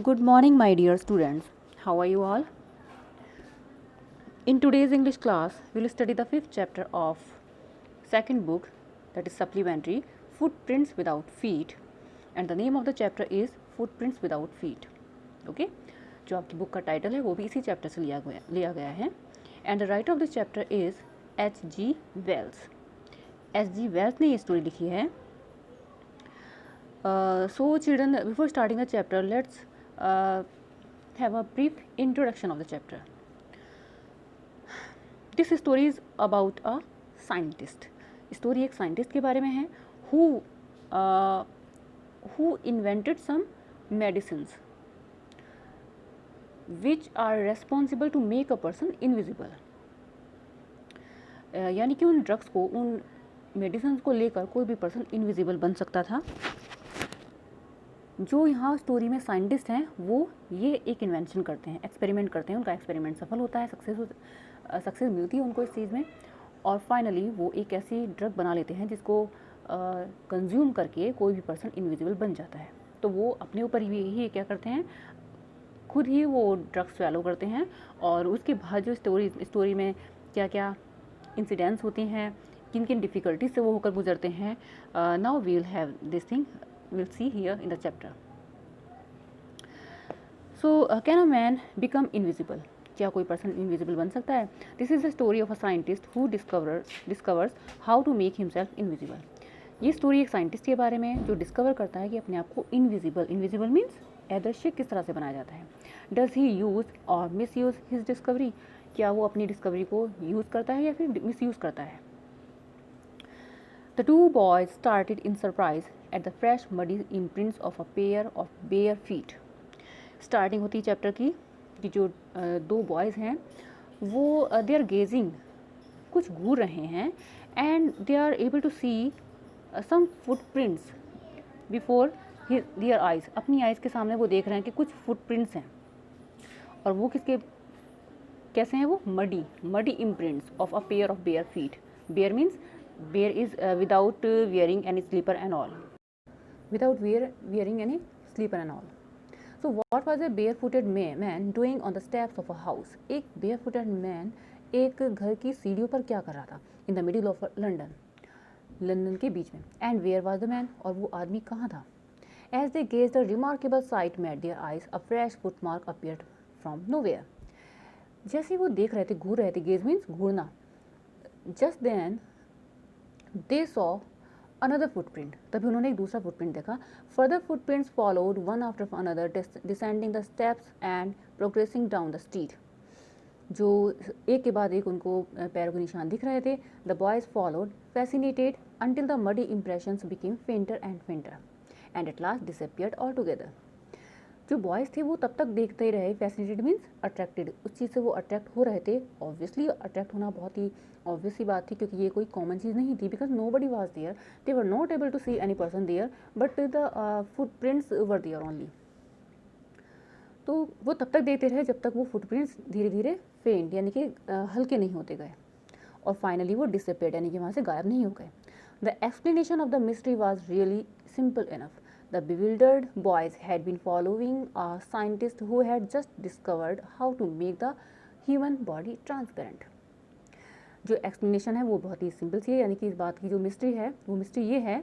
Good morning, my dear students. How are you all? In today's English class, we will study the fifth chapter of second book, that is supplementary, Footprints Without Feet, and the name of the chapter is Footprints Without Feet. Okay? जो आपकी book का title है वो भी इसी chapter से लिया गया है. And the writer of this chapter is H.G. Wells. H.G. Wells ने ये स्टोरी लिखी है. So children, before starting the chapter, let's have a brief introduction of the chapter. This story is about a scientist. Story एक scientist के बारे में है who invented some medicines which are responsible to make a person invisible. यानी कि उन drugs को, उन मेडिसिन को लेकर कोई भी पर्सन इनविजिबल बन सकता था. जो यहाँ स्टोरी में साइंटिस्ट हैं वो ये एक इन्वेंशन करते हैं, एक्सपेरिमेंट करते हैं. उनका एक्सपेरिमेंट सफल होता है, सक्सेस मिलती है उनको इस चीज़ में, और फाइनली वो एक ऐसी ड्रग बना लेते हैं जिसको कंज्यूम करके कोई भी पर्सन इनविजिबल बन जाता है. तो वो अपने ऊपर ही क्या करते हैं, खुद ही वो ड्रग्स स्वैलो करते हैं. और उसके बाद जो स्टोरी में क्या क्या इंसिडेंट्स होती हैं, किन किन डिफ़िकल्टीज से वो होकर गुजरते हैं, now we will have this thing we'll see here in the chapter. So can a man become invisible? क्या कोई पर्सन इनविजिबल बन सकता है? This is the story of a scientist who discovers how to make himself invisible. ये story एक scientist के बारे में जो डिस्कवर करता है कि अपने आप को इनविजिबल मीन्स अदृश्य किस तरह से बनाया जाता है. डज ही यूज़ और मिस यूज़ हिज डिस्कवरी? क्या वो अपनी डिस्कवरी को यूज़ करता है या फिर मिस यूज़ करता है? The two boys started in surprise at the fresh muddy imprints of a pair of bare feet. Starting होती है चैप्टर की कि जो दो बॉयज़ हैं वो दे आर गेजिंग, कुछ घूर रहे हैं, and they are able to see some footprints before their eyes. अपनी आइज़ के सामने वो देख रहे हैं कि कुछ फुटप्रिंट्स हैं, और वो कैसे हैं वो? Muddy imprints of a pair of bare feet. Bare means bear is without wearing any slipper and all, wearing any slipper and all. So what was a barefooted man doing on the steps of a house? एक barefooted man एक घर की सीढ़ियों पर क्या कर रहा था? in the middle of London के बीच में. and where was the man? और वो आदमी कहाँ था? as they gazed, a remarkable sight met their eyes. a fresh footmark appeared from nowhere. जैसे वो देख रहे थे, घूर रहे थे, gaze means Ghurna, just then they saw another footprint. तभी उन्होंने एक दूसरा फुटप्रिंट देखा. further footprints followed one after another, descending the steps and progressing down the street. जो एक के बाद एक उनको पैरों के निशान दिख रहे थे. the boys followed, fascinated, until the muddy impressions became fainter and fainter and at last disappeared altogether. जो बॉयज़ थे वो तब तक देखते ही रहे. फैसिनेटेड मीन्स अट्रैक्टेड, उस चीज़ से वो अट्रैक्ट हो रहे थे. ऑब्वियसली अट्रैक्ट होना बहुत ही ऑब्वियस सी बात थी, क्योंकि ये कोई कॉमन चीज़ नहीं थी, because nobody was there, they were not able to see any person there, but the footprints were there only. तो वो तब तक देखते रहे जब तक वो फुटप्रिंट्स धीरे धीरे फेंट यानी कि हल्के नहीं होते गए, और फाइनली वो डिसअपियर्ड यानी कि वहाँ से गायब नहीं हो गए. The explanation of the mystery was really simple enough. The bewildered boys had been following a scientist who had just discovered how to make the human body transparent. जो एक्सप्लेनेशन है वो बहुत ही सिंपल सी है, यानी कि इस बात की जो मिस्ट्री है वो मिस्ट्री ये है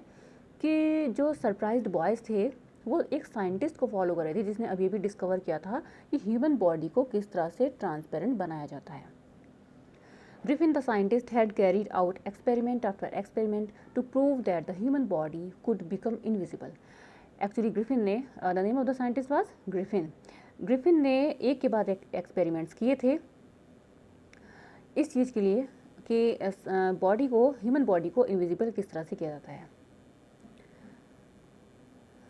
कि जो सरप्राइज्ड बॉयज़ थे वो एक साइंटिस्ट को फॉलो कर रहे थे जिसने अभी अभी डिस्कवर किया था कि ह्यूमन बॉडी को किस तरह से ट्रांसपेरेंट बनाया जाता है. Griffin, the scientist, had carried out experiment after experiment to prove that the human body could become invisible. Actually Griffin ने, the name of the scientist was Griffin ने एक के बाद एक एक्सपेरिमेंट्स किए थे इस चीज़ के लिए कि बॉडी को, ह्यूमन बॉडी को इनविजिबल किस तरह से किया जाता है.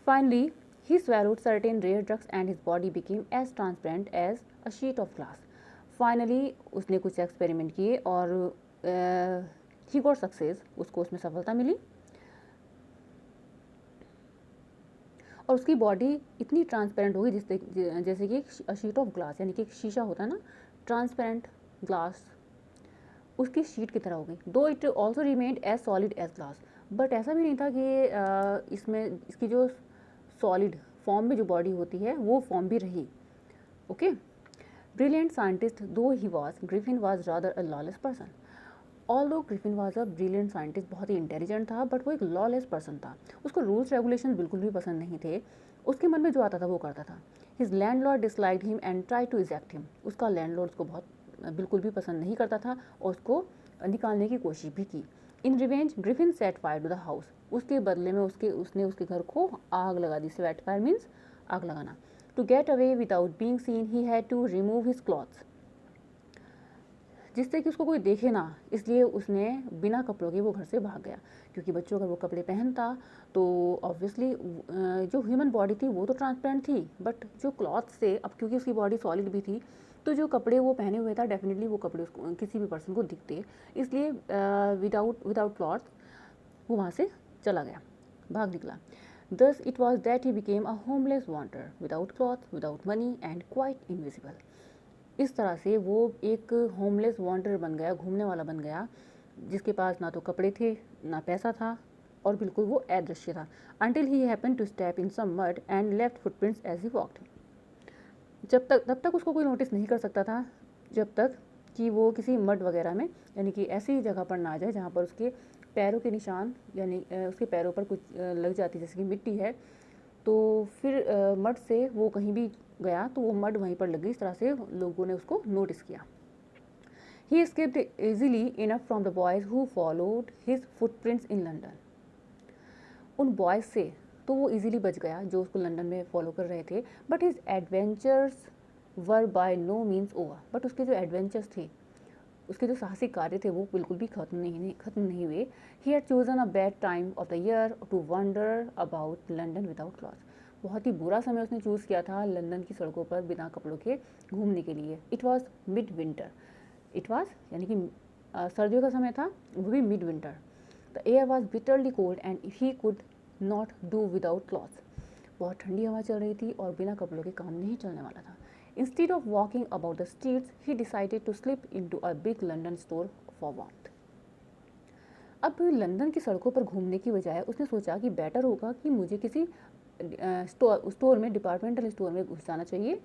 Finally he swallowed certain rare drugs and his body became as transparent as a sheet of glass. Finally उसने कुछ एक्सपेरिमेंट किए और ही गॉट सक्सेस, उसको उसमें सफलता मिली, और उसकी बॉडी इतनी ट्रांसपेरेंट हो गई जैसे कि एक शीट ऑफ ग्लास, यानी कि एक शीशा होता है ना, ट्रांसपेरेंट ग्लास, उसकी शीट की तरह हो गई. Though it also remained as solid as glass, but ऐसा भी नहीं था कि इसमें इसकी जो सॉलिड फॉर्म में जो बॉडी होती है वो फॉर्म भी रही. ओके. ब्रिलियंट साइंटिस्ट दो he was, Griffin was rather a lawless person. Although Griffin was a brilliant scientist, बहुत ही इंटेलिजेंट था, बट वो एक लॉलेस पर्सन था. उसको रूल्स रेगुलेशन बिल्कुल भी पसंद नहीं थे. उसके मन में जो आता था वो करता था. His landlord disliked him and try to eject him. उसका लैंडलॉर्ड उसको बहुत बिल्कुल भी पसंद नहीं करता था और उसको निकालने की कोशिश भी की. In revenge Griffin set fire to the house. उसके बदले में उसने उसके घर को आग लगा दी. सेट फायर मीन्स आग लगाना. To get away without being seen he had to remove his clothes. जिससे कि उसको कोई देखे ना, इसलिए उसने बिना कपड़ों के वो घर से भाग गया. क्योंकि बच्चों अगर वो कपड़े पहनता तो ऑब्वियसली जो ह्यूमन बॉडी थी वो तो ट्रांसपेरेंट थी, बट जो क्लॉथ से, अब क्योंकि उसकी बॉडी सॉलिड भी थी तो जो कपड़े वो पहने हुए था डेफिनेटली वो कपड़े उसको किसी भी पर्सन को दिखते, इसलिए विदाउट क्लॉथ वो वहाँ से चला गया, भाग निकला. Thus it was that he became a homeless wanderer, without cloth, without money and quite invisible. इस तरह से वो एक होमलेस वॉन्डर बन गया, घूमने वाला बन गया, जिसके पास ना तो कपड़े थे ना पैसा था और बिल्कुल वो अदृश्य था. Until he happened to step in some mud and left footprints as he walked. तब तक उसको कोई नोटिस नहीं कर सकता था जब तक कि वो किसी मड वगैरह में, यानी कि ऐसी जगह पर ना आ जाए जहाँ पर उसके पैरों के निशान, यानी उसके पैरों पर कुछ लग जाती, जैसे कि मिट्टी है, तो फिर मड से वो कहीं भी गया तो वो मड वहीं पर लग गई. इस तरह से लोगों ने उसको नोटिस किया. ही escaped easily enough from the boys who followed his footprints in London. उन बॉयज़ से तो वो इजीली बच गया जो उसको लंदन में फॉलो कर रहे थे. But his adventures were by no means over. But उसके जो एडवेंचर्स थे, उसके जो साहसिक कार्य थे वो बिल्कुल भी खत्म नहीं हुए. He had chosen a bad time of the year to wonder about London without clothes. बहुत ही बुरा समय उसने चूज़ किया था लंदन की सड़कों पर बिना कपड़ों के घूमने के लिए. It was mid winter. It was यानी कि सर्दियों का समय था, वो भी mid winter. The air was bitterly cold and he could not do without clothes. बहुत ठंडी हवा चल रही थी और बिना कपड़ों के काम नहीं चलने वाला था. Instead of walking about the streets, he decided to slip into a big London store for warmth. अब लंदन की सड़कों पर घूमने की बजाय उसने सोचा कि बेटर होगा कि मुझे किसी स्टोर में, डिपार्टमेंटल स्टोर में घुस जाना चाहिए.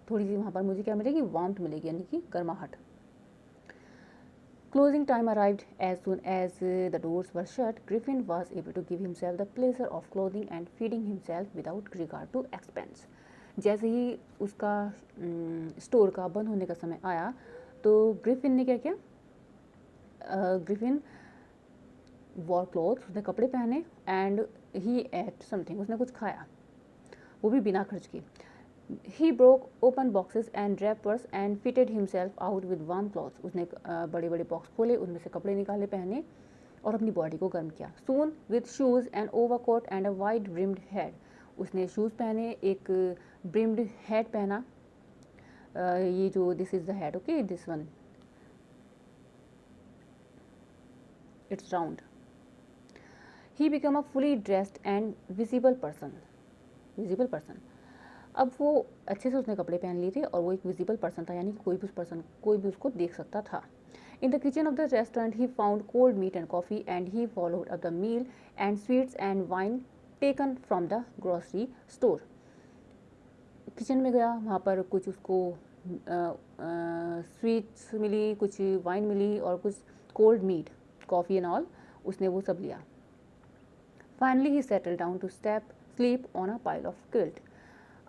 थोड़ी सी वहाँ पर मुझे क्या मिलेगी, वार्मथ मिलेगी, यानी कि गर्माहट. Closing time arrived as soon as the doors were shut. Griffin was able to give himself the pleasure of clothing and feeding himself without regard to expense. जैसे ही उसका स्टोर का बंद होने का समय आया तो ग्रिफिन ने क्या किया, ग्रिफिन वॉर क्लोथ्स, उसने कपड़े पहने, एंड ही एट समथिंग, उसने कुछ खाया, वो भी बिना खर्च के. He broke open boxes and wrappers and fitted himself out with warm clothes. उसने बड़े बड़े बॉक्स खोले, उनमें से कपड़े निकाले, पहने और अपनी बॉडी को गर्म किया. Soon with shoes and overcoat and a wide brimmed hat. उसने शूज़ पहने, एक ब्रिम्ड हैट पहना. ये जो this is the hat, okay, this one, it's round. He become a fully dressed and visible person. अब वो अच्छे से उसने कपड़े पहन लिए थे और वो एक विजिबल पर्सन था, यानी कि कोई भी उसको देख सकता था. In the kitchen of the restaurant he found cold meat and coffee and he followed up the meal and sweets and wine taken from the grocery store. Kitchen में गया, वहाँ पर कुछ उसको स्वीट्स मिली, कुछ वाइन मिली और कुछ cold meat, coffee and all, उसने वो सब लिया. Finally he settle down to sleep on a pile of quilt.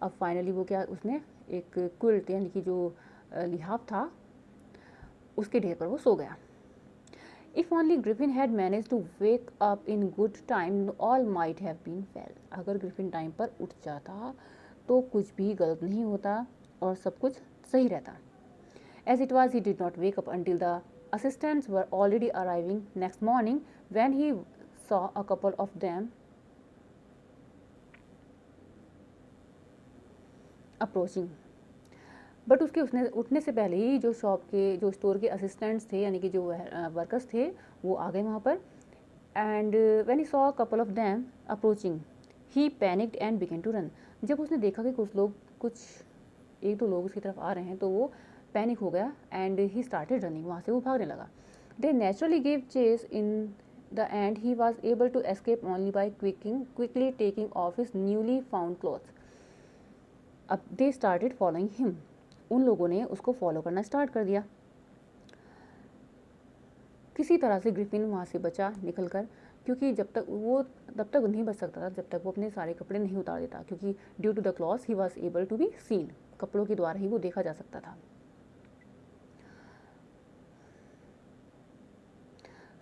अब फाइनली वो क्या, उसने एक क्विल्ट यानी कि जो लिहाफ था उसके ढेर पर वो सो गया. If only Griffin had managed to wake up in good time, all might have been well. अगर ग्रिफिन टाइम पर उठ जाता तो कुछ भी गलत नहीं होता और सब कुछ सही रहता. As it was, he did not wake up until the assistants were already arriving next morning when he saw a couple of them approaching. But उसने उठने से पहले ही जो स्टोर के असिस्टेंट्स थे, यानी कि जो वर्कर्स थे, वो आ गए वहाँ पर. And when he saw couple of them approaching he panicked and began to run. जब उसने देखा कि एक दो लोग उसकी तरफ आ रहे हैं तो वो पैनिक हो गया एंड ही स्टार्टेड रनिंग. वहाँ से वो भागने लगा. They naturally give chase. In the end he was able to escape only by quickly taking off his newly found clothes. अब दे स्टार्टेड फॉलोइंग हिम, उन लोगों ने उसको फॉलो करना स्टार्ट कर दिया। किसी तरह से ग्रिफिन वहाँ से बचा निकल कर, क्योंकि जब तक वो तब तक नहीं बच सकता था जब तक वो अपने सारे कपड़े नहीं उतार देता, क्योंकि due to the cloth he was able to be seen, कपड़ों के द्वारा ही वो देखा जा सकता था।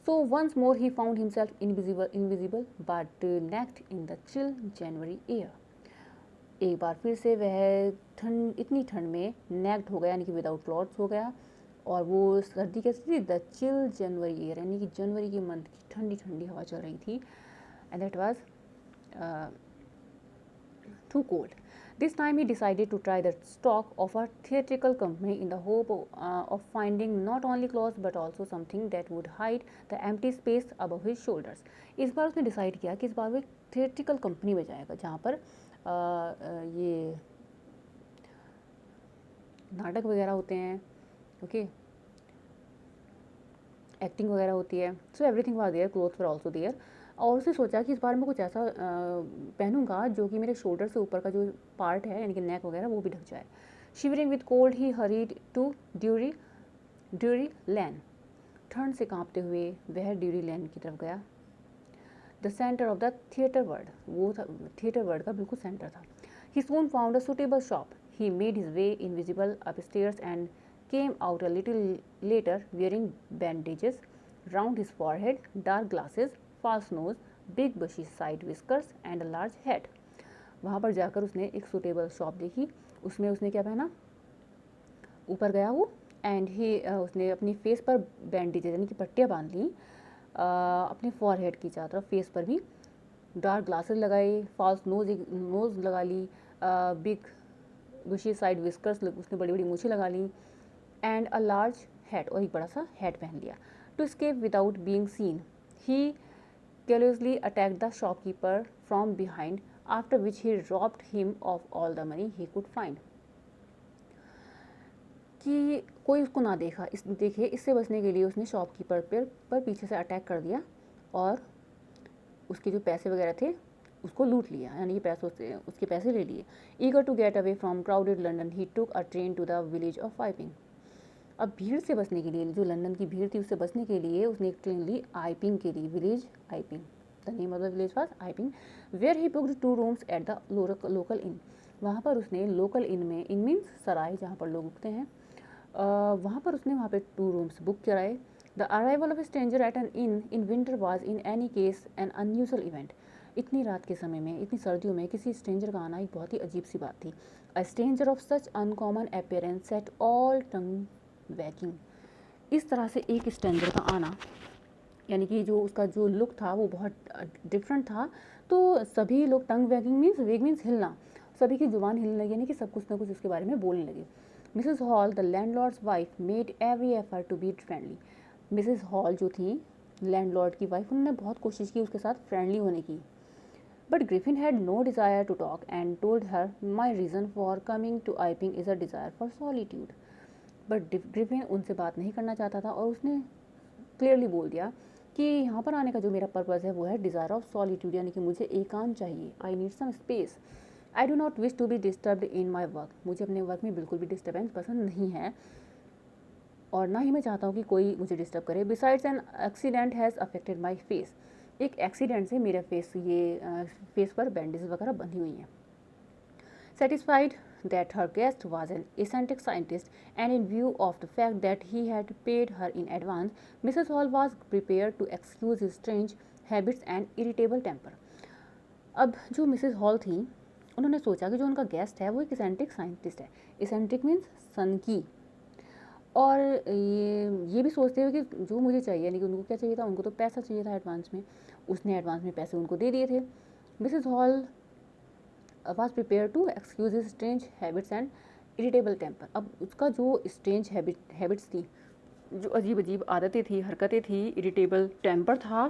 So once more he found himself invisible but naked in the chill January air. एक बार फिर से वह ठंड, इतनी ठंड में नेक्ड हो गया, यानी कि विदाउट क्लॉथ्स हो गया, और वो सर्दी कैसी थी, द चिल जनवरी एयर, यानी कि जनवरी के मंथ की ठंडी ठंडी हवा चल रही थी, and that was too cold. This time he decided to try the stock of a theatrical company in the hope of finding not only clothes but also something that would hide the empty space above his shoulders. इस बार उसने decide किया कि इस बार वो एक theatrical company में जाएगा जहाँ पर ये नाटक वगैरह होते हैं, ओके, एक्टिंग वगैरह होती है, so everything was there, clothes were also there. और उसने सोचा कि इस बार मैं कुछ ऐसा पहनूंगा जो कि मेरे शोल्डर से ऊपर का जो पार्ट है, यानी कि नेक वगैरह, वो भी ढक जाए। Shivering with cold he hurried to Drury Lane, ठंड से कांपते हुए वह ड्यूरी लैन की तरफ गया। The centre of the theatre world, वो थिएटर वर्ल्ड का बिल्कुल सेंटर था। He soon found a suitable shop, he made his way invisible upstairs and came out a little later wearing bandages round his forehead, dark glasses, false nose, big bushy side whiskers and a large hat. वहाँ पर जाकर उसने एक suitable shop देखी, उसमें उसने क्या पहना, ऊपर गया वो, एंड ही उसने अपनी फेस पर बैंडेजेस यानी कि पट्टियाँ बांध ली, अपने फॉरहेड की चारों तरफ, फेस पर भी डार्क ग्लासेस लगाए, फॉल्स नोज लगा ली, बिग बुशी साइड विस्कर्स, उसने बड़ी बड़ी मूछें लगा ली, एंड अ लार्ज हैट, और एक बड़ा सा हैट पहन लिया। To escape without being seen he carelessly attacked the shopkeeper from behind, after which he robbed him of all the money he could find. कि कोई उसको ना देखे, इससे बचने के लिए उसने शॉपकीपर पर पीछे से अटैक कर दिया और उसके जो पैसे वगैरह थे उसको लूट लिया, यानी कि पैसों से उसके पैसे ले लिए। Eager to get away from crowded London he took a train to the village of Iping. अब भीड़ से बचने के लिए, जो लंदन की भीड़ थी उससे बचने के लिए उसने एक ट्रेन ली आइपिंग के लिए, village Iping, the name of the village was Iping, where he booked 2 rooms at the local inn. वहाँ पर उसने लोकल इन में, इन मीन्स सराय जहाँ पर लोग रुकते हैं, वहाँ पर उसने वहाँ पे 2 रूम्स बुक कराए। The arrival of A stranger eight N in winter was in any case N unusual event. इतनी रात के समय में, इतनी सर्दियों में किसी स्ट्रेंजर का आना एक बहुत ही अजीब सी बात थी। A stranger of such uncommon appearance set all tongues wagging. इस तरह से एक स्ट्रेंजर का आना, यानी कि जो उसका जो लुक था वो बहुत डिफरेंट था, तो सभी लोग टंग वैगिंग मीन्स, वेग मीन्स हिलना, सभी की जुबान हिलने लगी, यानी कि सब कुछ ना कुछ उसके बारे में बोलने लगे। Mrs Hall the landlord's wife made every effort to be friendly. Mrs Hall जो थी लैंडलॉर्ड की वाइफ, उन्होंने बहुत कोशिश की उसके साथ फ्रेंडली होने की। But Griffin had no desire to talk and told her my reason for coming to Iping is a desire for solitude. But Griffin उनसे बात नहीं करना चाहता था और उसने क्लियरली बोल दिया कि यहाँ पर आने का जो मेरा पर्पज़ है वो है डिज़ायर ऑफ सॉलिट्यूड, यानी कि मुझे एकांत चाहिए, I need some space, I do not wish to be disturbed in my work. मुझे अपने वर्क में बिल्कुल भी डिस्टर्बेंस पसंद नहीं है और ना ही मैं चाहता हूँ कि कोई मुझे डिस्टर्ब करे। Besides an accident has affected my face, एक एक्सीडेंट से मेरे फेस पर बैंडेज वगैरह बंधी हुई हैं। Satisfied that her guest was an eccentric scientist, and in view of the fact that he had paid her in advance, Mrs. Hall was prepared to excuse his strange habits and irritable temper. अब जो Mrs hall थी उन्होंने सोचा कि जो उनका guest है वो एक इसेंट्रिक साइंटिस्ट है, इसेंट्रिक मीन्स सनकी, और ये भी सोचते हुए कि जो मुझे चाहिए, यानी कि उनको क्या चाहिए था, उनको तो पैसा चाहिए था एडवांस में, उसने एडवांस में पैसे उनको दे दिए थे। Mrs hall was prepared to excuse his strange habits and irritable temper. अब उसका जो स्ट्रेंज हैबिट्स थी, जो अजीब अजीब आदतें थी, हरकतें थी, इरिटेबल टेम्पर था,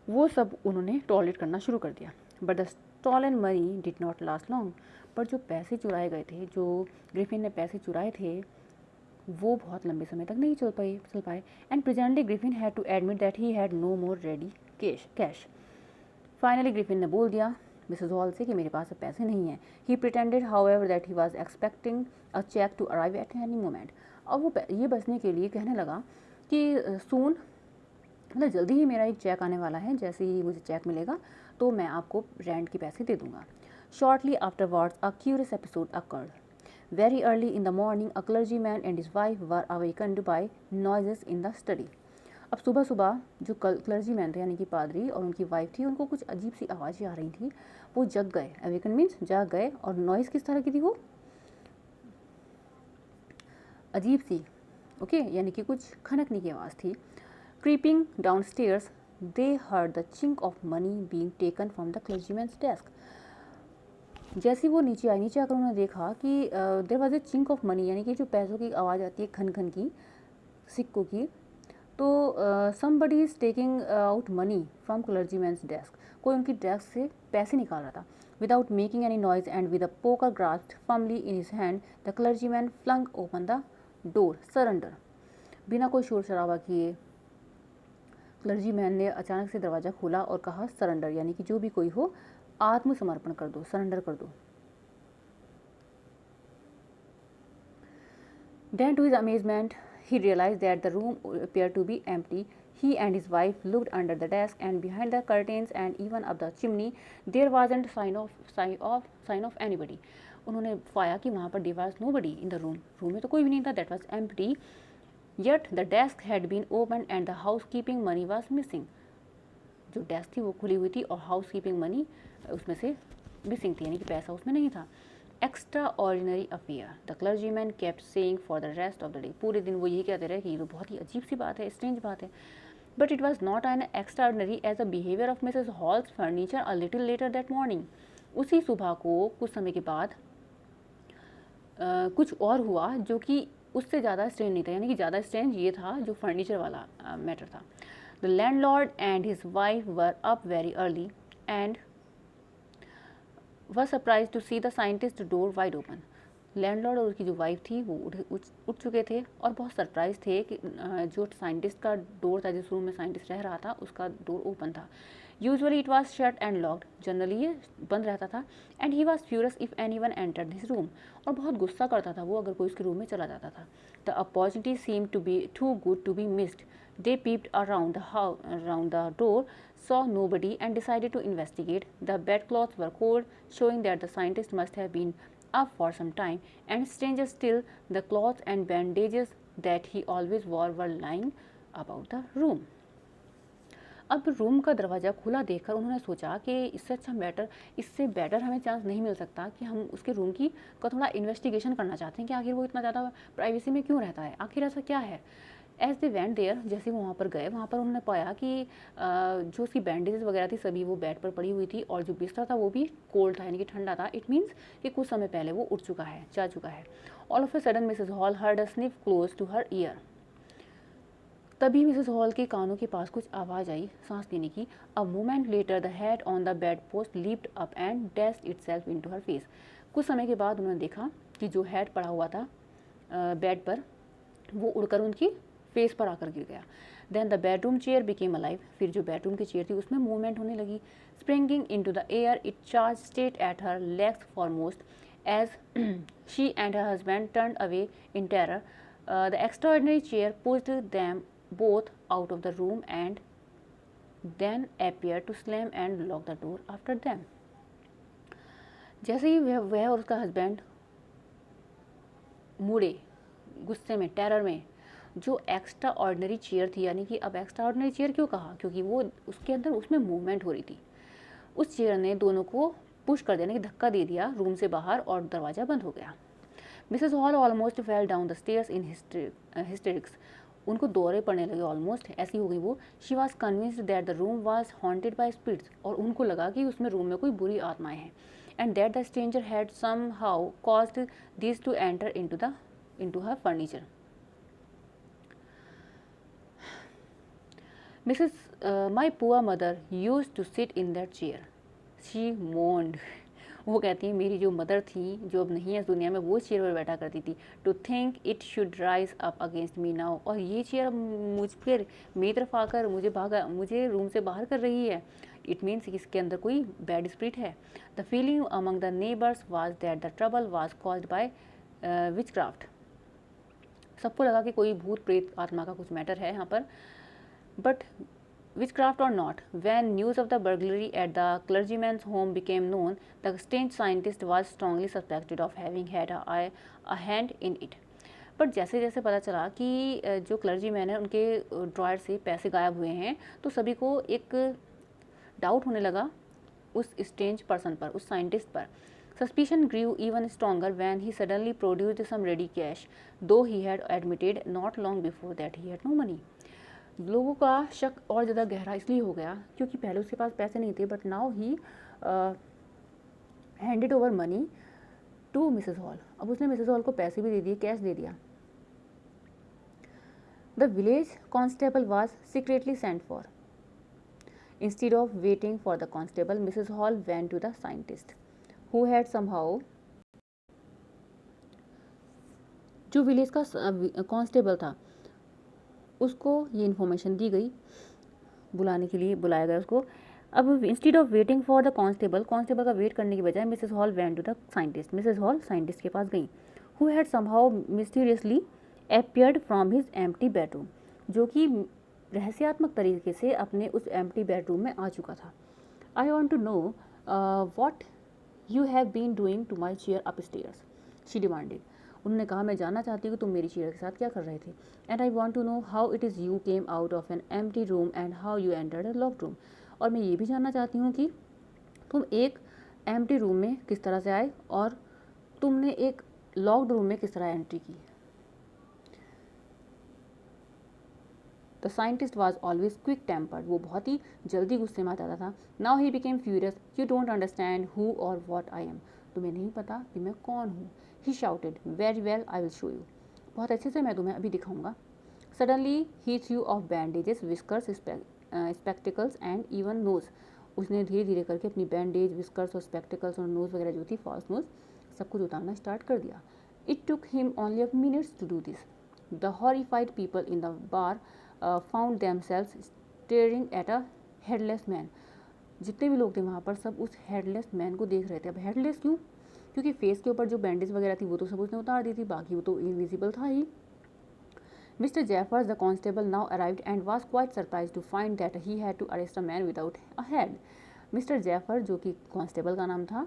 वो सब उन्होंने टॉलरेट करना शुरू कर दिया। But the stolen money did not last long. पर जो पैसे चुराए गए थे, जो ग्रिफिन ने पैसे चुराए थे, वो बहुत लंबे समय तक नहीं चल पाए। And presently Griffin had to admit that he had no more ready cash. Finally Griffin ने बोल दिया, मिसेस हॉल से कि मेरे पास अब पैसे नहीं हैं। He pretended however that he was expecting a cheque to arrive at any moment. अब वो ये बचने के लिए कहने लगा कि सून, मतलब जल्दी ही मेरा एक चेक आने वाला है, जैसे ही मुझे चेक मिलेगा तो मैं आपको रेंट के पैसे दे दूंगा। Shortly afterwards a curious episode occurred. Very early in the morning a clergyman and his wife were awakened by noises in the study. अब सुबह सुबह जो क्लर्जीमैन थे यानी कि पादरी और उनकी वाइफ थी, उनको कुछ अजीब सी आवाज़ें आ रही थी। वो जग गए, अवेकन मीन्स जाग गए, और नॉइज़ किस तरह की थी? वो अजीब सी, ओके, यानी कि कुछ खनकने की आवाज़ थी। Creeping downstairs they heard the chink of money being taken from the clergyman's desk. जैसे वो नीचे आई, नीचे आकर उन्होंने देखा कि there was a chink of money, यानी कि जो पैसों की आवाज़ आती है खन खन की, सिक्कों की। तो somebody is taking out money from clergyman's desk. कोई उनकी डेस्क से पैसे निकाल रहा था। Without making any noise and with a poker grasped firmly in his hand the clergyman flung open the door surrender. बिना कोई शोर शराबा किए क्लर्जीमैन ने अचानक से दरवाज़ा खोला और कहा सरेंडर, यानी कि जो भी कोई हो आत्मसमर्पण कर दो, सरेंडर कर दो। Then to his amazement, he realized that the room appeared to be empty. He and his wife looked under the desk and behind the curtains and even up the chimney. There wasn't sign of anybody. उन्होंने पाया कि वहाँ पर there was nobody in the room. Room में तो कोई भी नहीं था. That was empty. Yet the desk had been opened and the housekeeping money was missing. जो डेस्क थी वो खुली हुई थी और हाउसकीपिंग मनी उसमें से मिसिंग थी, यानी कि पैसा उसमें नहीं था। Extra ordinary affair the clergyman kept saying for the rest of the day. पूरे दिन वो यही कहते रहे कि ये तो बहुत ही अजीब सी बात है, स्ट्रेंज बात है। But it was not an extraordinary as a behaviour of Mrs Hall's furniture a little later that morning. उसी सुबह को कुछ समय के बाद कुछ और हुआ जो कि उससे ज़्यादा स्ट्रेंज नहीं था, यानी कि ज़्यादा स्ट्रेंज ये था जो फर्नीचर वाला मैटर था। The landlord and his wife were up very early and was surprised to see the scientist door wide open. Landlord और उसकी जो वाइफ थी वो उठ चुके थे और बहुत सरप्राइज थे कि जो साइंटिस्ट का डोर था, जिस रूम में साइंटिस्ट रह रहा था, उसका डोर ओपन था। Usually it was shut and locked, generally ये बंद रहता था। And he was furious if anyone enter this room, और बहुत गुस्सा करता था वो अगर कोई उसके रूम में चला जाता था। The opportunity seem to be too good to be missed. They peeped around the door, saw nobody, and decided to investigate. The bedclothes were cold, showing that the scientist must have been up for some time, and stranger still, the cloths and bandages that he always wore were lying about the room. अब room का दरवाज़ा खुला देखकर उन्होंने सोचा कि इससे better हमें चांस नहीं मिल सकता कि हम उसके रूम की का थोड़ा इन्वेस्टिगेशन करना चाहते हैं कि आखिर वो इतना ज़्यादा प्राइवेसी में क्यों रहता है, आखिर ऐसा क्या है। एज दे वेंट देयर, जैसे वो वहाँ पर गए, वहाँ पर उन्होंने पाया कि जो उसकी बैंडेजेस वगैरह थी सभी वो बेड पर पड़ी हुई थी, और जो बिस्तर था वो भी कोल्ड था, यानी कि ठंडा था। इट मीन्स कि कुछ समय पहले वो उठ चुका है, जा चुका है। All of a sudden Mrs Hall heard a sniff close to her ear. तभी मिसेस हॉल के कानों के पास कुछ आवाज़ आई सांस लेने की। A moment later the head on the bed post leaped up and dashed itself into her face. कुछ समय के बाद उन्होंने देखा कि जो हेड पड़ा हुआ था बेड पर, वो उड़कर उनकी फेस पर आकर गिर गया। Then the bedroom chair became alive. फिर जो बेडरूम की चेयर थी उसमें मूवमेंट होने लगी। Springing into the air it charge straight at her legs foremost as she and her husband turned away in terror. The extraordinary chair pushed them both out of the room and then appeared to slam and lock the door after them. जैसे ही वह और उसका husband मुड़े गुस्से में, terror में, जो extra ordinary chair थी, यानी कि अब एक्स्ट्रा ऑर्डिनरी चेयर क्यों कहा, क्योंकि वो उसके अंदर उसमें मूवमेंट हो रही थी। उस चेयर ने दोनों को पुश कर देने की धक्का दे दिया रूम से बाहर और दरवाज़ा बंद हो गया। Mrs Hall almost fell down the stairs in hysterics. उनको दौरे पड़ने लगे, ऑलमोस्ट ऐसी हो गई वो। She was convinced that the room was haunted by spirits, और उनको लगा कि उसमें रूम में कोई बुरी आत्माएं हैं। And that the stranger had somehow caused this to enter into her furniture. Mrs my poor mother used to sit in that chair, she moaned. वो कहती है मेरी जो मदर थी, जो अब नहीं है इस दुनिया में, वो चेयर पर बैठा करती थी। To think it should rise up against me now, और ये चेयर मुझ पर मेरी तरफ आकर मुझे रूम से बाहर कर रही है। इट मीन्स इसके अंदर कोई बैड स्पिरिट है। The feeling among the neighbours was that the trouble was caused by which craft. सबको लगा कि कोई भूत प्रेत आत्मा का कुछ मैटर है यहाँ पर, but witchcraft or not, when news of the burglary at the clergyman's home became known, the strange scientist was strongly suspected of having had a hand in it. But जैसे जैसे पता चला कि जो क्लर्जी मैन है उनके dryer से पैसे गायब हुए हैं, तो सभी को एक डाउट होने लगा उस स्ट्रेंज पर्सन पर, उस साइंटिस्ट पर। Suspicion grew even stronger when he suddenly produced some ready cash, though he had admitted not long before that he had no money. लोगों का शक और ज़्यादा गहरा इसलिए हो गया क्योंकि पहले उसके पास पैसे नहीं थे, but now he handed over money to Mrs Hall. अब उसने मिसेस हॉल को पैसे भी दे दिए, कैश दे दिया। The village constable was secretly sent for. Instead of waiting for the constable, Mrs Hall went to the scientist who had somehow. जो village का कांस्टेबल था उसको ये इन्फॉर्मेशन दी गई, बुलाने के लिए बुलाया गया उसको। अब instead of waiting for the constable, constable का वेट करने की बजाय Mrs Hall went to the scientist, Mrs Hall scientist के पास गई। Who had somehow mysteriously appeared from his empty bedroom, जो कि रहस्यात्मक तरीके से अपने उस एम्प्टी बेडरूम में आ चुका था। I want to know what you have been doing to my chair upstairs, she demanded. उन्होंने कहा, मैं जानना चाहती हूँ कि तुम मेरी चेयर के साथ क्या कर रहे थे। And I want to know how it is you came out of an empty room and how you entered a locked room. और मैं ये भी जानना चाहती हूँ कि तुम एक एम्प्टी रूम में किस तरह से आए और तुमने एक लॉक्ड रूम में किस तरह एंट्री की। The scientist was always quick tempered, वो बहुत ही जल्दी गुस्से में आ जाता था। Now he became furious, you don't understand who or what I am, तुम्हें नहीं पता कि मैं कौन हूँ। He shouted, very well I will show you, बहुत अच्छे से मैं तुम्हें अभी दिखाऊंगा। Suddenly he threw off bandages, whiskers, spectacles and even nose. उसने धीरे धीरे करके अपनी बैंडेज, विस्कर्स और स्पेक्टिकल्स और नोज वगैरह जो थी, फॉल्स नोज, सब कुछ उतारना स्टार्ट कर दिया। It took him only a minutes to do this. The horrified people in the bar found themselves staring at a headless man. जितने भी लोग थे वहाँ पर सब उस हेडलेस मैन को देख रहे थे। अब हेडलेस क्यों? क्योंकि फेस के ऊपर जो बैंडेज वगैरह थी वो तो सब उसने उतार दी थी, बाकी वो तो इनविजिबल था ही। Mister Jeffers the constable now arrived and was quite surprised to find that he had to arrest a man without a head. Mister Jeffer, जो कि कांस्टेबल का नाम था,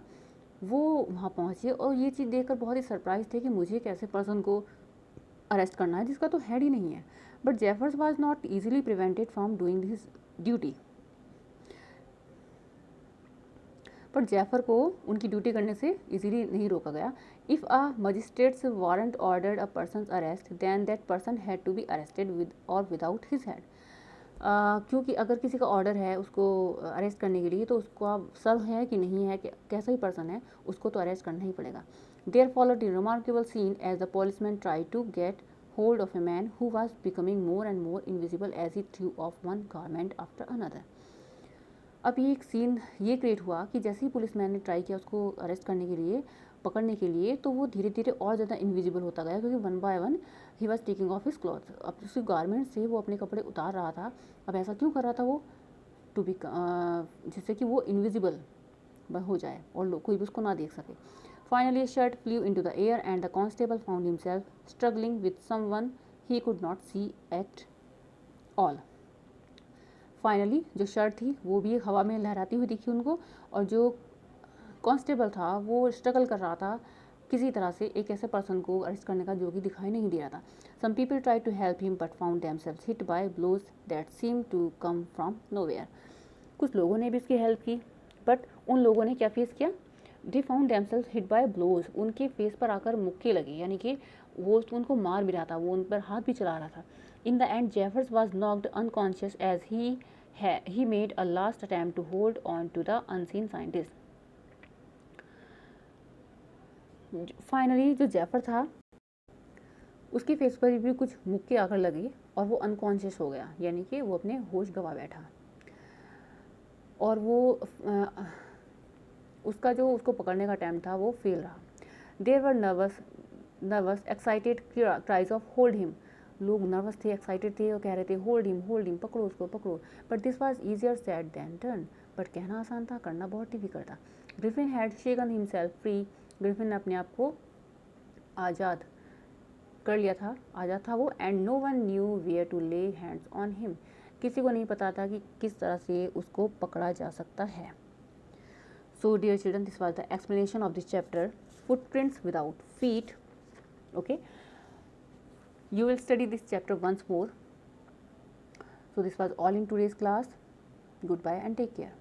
वो वहाँ पहुँचे और ये चीज़ देखकर बहुत ही सरप्राइज थे कि मुझे एक ऐसे पर्सन को अरेस्ट करना है जिसका तो हेड ही नहीं है। But Jeffers was not easily prevented from doing his duty. पर जैफर को उनकी ड्यूटी करने से इजीली नहीं रोका गया। If a magistrate's warrant ordered a person arrest then that person had to be arrested with or without his head. क्योंकि अगर किसी का ऑर्डर है उसको अरेस्ट करने के लिए, तो उसको सब है कि नहीं है, कि कैसा ही पर्सन है, उसको तो अरेस्ट करना ही पड़ेगा। There followed a remarkable scene as the policeman try to get hold of a man who was becoming more and more invisible as he threw off one garment after another. अब ये एक scene ये create हुआ कि जैसे ही policeman ने try किया उसको अरेस्ट करने के लिए, पकड़ने के लिए, तो वो धीरे धीरे और ज़्यादा इनविजिबल होता गया, क्योंकि one by one he was taking off his cloth. अब उसके गारमेंट से वो अपने कपड़े उतार रहा था। अब ऐसा क्यों कर रहा था वो? टू बी, जिससे कि वो इनविजिबल हो जाए और कोई भी उसको ना देख सके। Finally, a shirt flew into the air and the constable found himself struggling with someone he could not see at all. Finally, जो शर्ट थी वो भी हवा में लहराती हुई दिखी उनको, और जो कांस्टेबल था वो स्ट्रगल कर रहा था किसी तरह से एक ऐसे पर्सन को अरेस्ट करने का जो कि दिखाई नहीं दे रहा था। Some people tried to help him but found themselves hit by blows that seemed to come from nowhere. कुछ लोगों ने भी उसकी हेल्प की, बट उन लोगों ने क्या फेस किया? They found themselves hit by blows, उनके फेस पर आकर मुक्के लगे, यानी कि वो उनको मार भी रहा था, वो उन पर हाथ भी चला रहा था। In the end Jeffers was knocked unconscious as he made a last attempt to hold on to the unseen scientist. Finally जो जेफर था उसके फेस पर भी कुछ मुक्के आकर लगे और वो अनकॉन्शियस हो गया, यानी कि वो अपने होश गंवा बैठा। और वो उसका जो उसको पकड़ने का टाइम था वो फेल रहा। There were nervous excited cries of hold him. लोग नर्वस थे, एक्साइटेड थे और कह रहे थे होल्ड हिम, पकड़ो उसको, पकड़ो। But this was easier said than done. But कहना आसान था, करना बहुत डिफिकल्ट था। Griffin had shaken himself free, Griffin ने अपने आप को आज़ाद कर लिया था, आज़ाद था वो। And no one knew where to lay hands on him, किसी को नहीं पता था कि किस तरह से उसको पकड़ा जा सकता है। So dear children, this was the explanation of this chapter, footprints without feet. Okay, you will study this chapter once more. So this was all in today's class. Goodbye and take care.